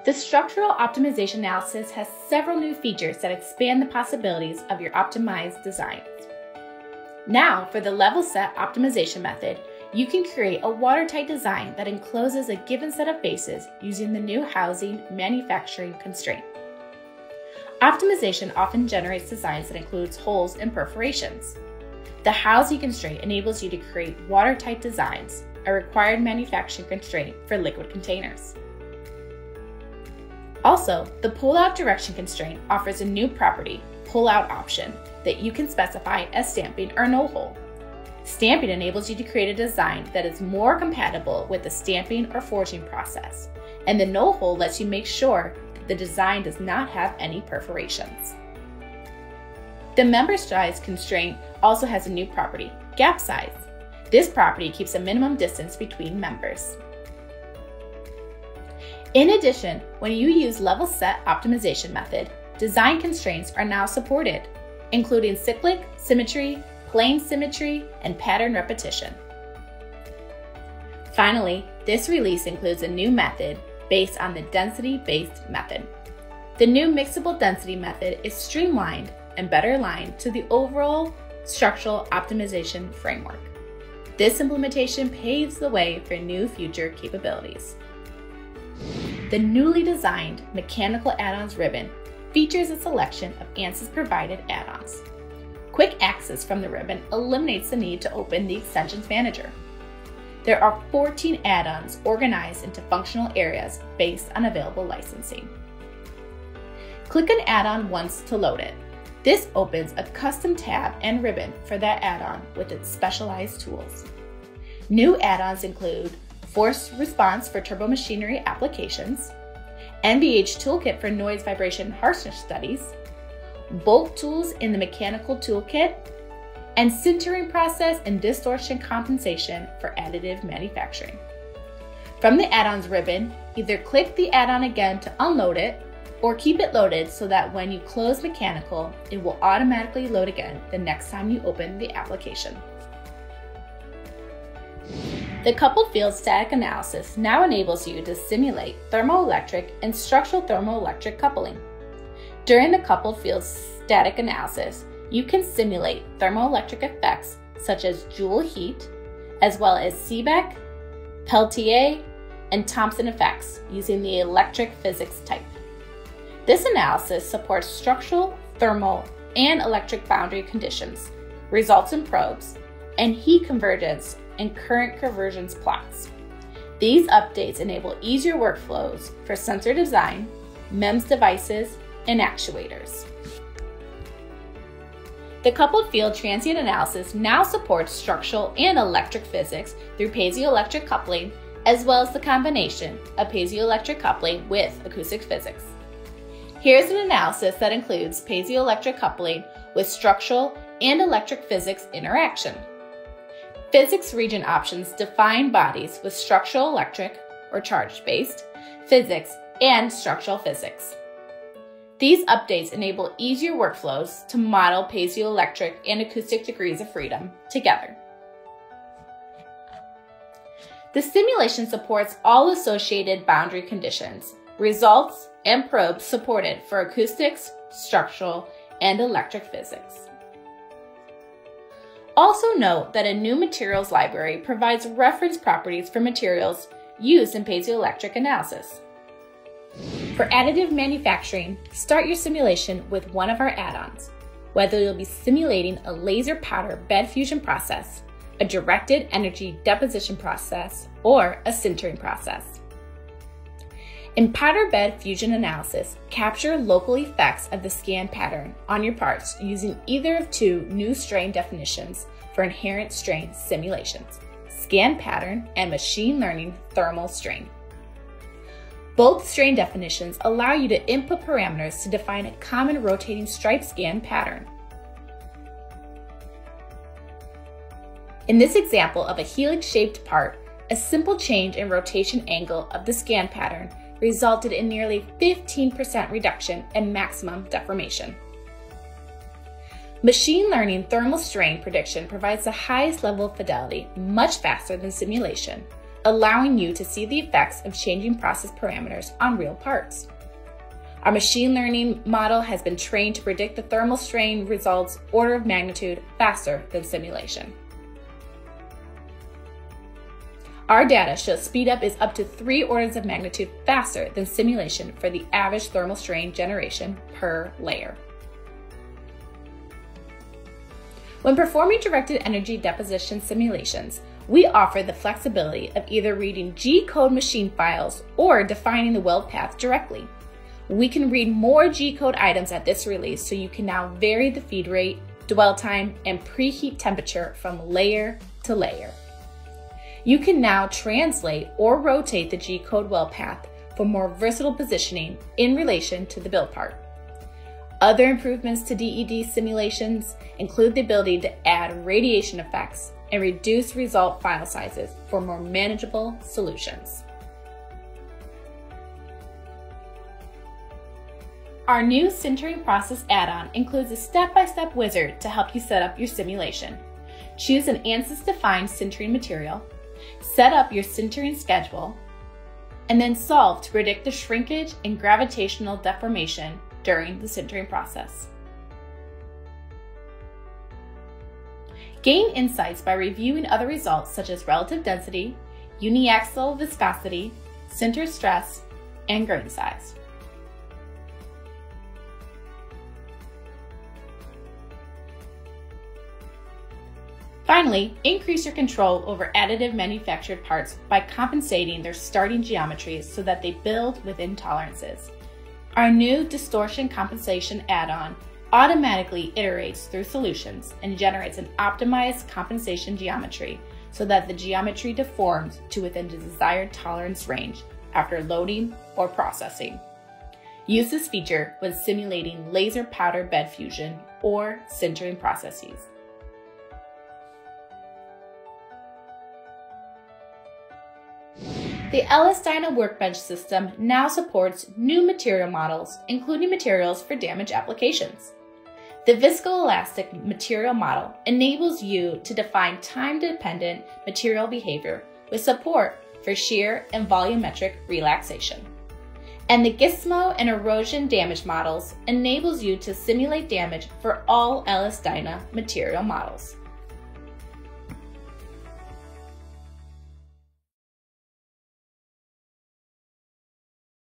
The structural optimization analysis has several new features that expand the possibilities of your optimized designs. Now, for the level set optimization method, you can create a watertight design that encloses a given set of bases using the new housing manufacturing constraint. Optimization often generates designs that includes holes and perforations. The housing constraint enables you to create watertight designs, a required manufacturing constraint for liquid containers. Also, the pull-out direction constraint offers a new property, pull-out option, that you can specify as stamping or no hole. Stamping enables you to create a design that is more compatible with the stamping or forging process, and the no hole lets you make sure that the design does not have any perforations. The member size constraint also has a new property, gap size. This property keeps a minimum distance between members. In addition, when you use level set optimization method, design constraints are now supported, including cyclic, symmetry, plane symmetry, and pattern repetition. Finally, this release includes a new method based on the density-based method. The new mixable density method is streamlined and better aligned to the overall structural optimization framework. This implementation paves the way for new future capabilities. The newly designed Mechanical Add-ons Ribbon features a selection of Ansys-provided add-ons. Quick access from the ribbon eliminates the need to open the Extensions Manager. There are 14 add-ons organized into functional areas based on available licensing. Click an add-on once to load it. This opens a custom tab and ribbon for that add-on with its specialized tools. New add-ons include Force Response for turbomachinery applications, NVH Toolkit for noise, vibration, harshness studies, bolt tools in the mechanical toolkit, and sintering process and distortion compensation for additive manufacturing. From the add-ons ribbon, either click the add-on again to unload it, or keep it loaded so that when you close Mechanical, it will automatically load again the next time you open the application. The coupled field static analysis now enables you to simulate thermoelectric and structural thermoelectric coupling. During the coupled field static analysis, you can simulate thermoelectric effects such as Joule heat, as well as Seebeck, Peltier, and Thomson effects using the electric physics type. This analysis supports structural, thermal, and electric boundary conditions, results in probes, and heat convergence and current convergence plots. These updates enable easier workflows for sensor design, MEMS devices, and actuators. The coupled field transient analysis now supports structural and electric physics through piezoelectric coupling, as well as the combination of piezoelectric coupling with acoustic physics. Here's an analysis that includes piezoelectric coupling with structural and electric physics interaction. Physics region options define bodies with structural electric, or charge-based, physics and structural physics. These updates enable easier workflows to model piezoelectric and acoustic degrees of freedom together. The simulation supports all associated boundary conditions, results, and probes supported for acoustics, structural, and electric physics. Also note that a new materials library provides reference properties for materials used in piezoelectric analysis. For additive manufacturing, start your simulation with one of our add-ons, whether you'll be simulating a laser powder bed fusion process, a directed energy deposition process, or a sintering process. In powder bed fusion analysis, capture local effects of the scan pattern on your parts using either of two new strain definitions for inherent strain simulations, scan pattern and machine learning thermal strain. Both strain definitions allow you to input parameters to define a common rotating stripe scan pattern. In this example of a helix-shaped part, a simple change in rotation angle of the scan pattern resulted in nearly 15% reduction in maximum deformation. Machine learning thermal strain prediction provides the highest level of fidelity much faster than simulation, allowing you to see the effects of changing process parameters on real parts. Our machine learning model has been trained to predict the thermal strain results order of magnitude faster than simulation. Our data shows speed up is up to 3 orders of magnitude faster than simulation for the average thermal strain generation per layer. When performing directed energy deposition simulations, we offer the flexibility of either reading G-code machine files or defining the weld path directly. We can read more G-code items at this release, so you can now vary the feed rate, dwell time, and preheat temperature from layer to layer. You can now translate or rotate the G-code weld path for more versatile positioning in relation to the build part. Other improvements to DED simulations include the ability to add radiation effects and reduce result file sizes for more manageable solutions. Our new sintering process add-on includes a step-by-step wizard to help you set up your simulation. Choose an Ansys-defined sintering material, set up your sintering schedule, and then solve to predict the shrinkage and gravitational deformation during the sintering process. Gain insights by reviewing other results such as relative density, uniaxial viscosity, sinter stress, and grain size. Finally, increase your control over additive manufactured parts by compensating their starting geometries so that they build within tolerances. Our new Distortion compensation add-on automatically iterates through solutions and generates an optimized compensation geometry so that the geometry deforms to within the desired tolerance range after loading or processing. Use this feature when simulating laser powder bed fusion or sintering processes. The LS-DYNA workbench system now supports new material models, including materials for damage applications. The viscoelastic material model enables you to define time-dependent material behavior with support for shear and volumetric relaxation. And the Gizmo and erosion damage models enables you to simulate damage for all LS-DYNA material models.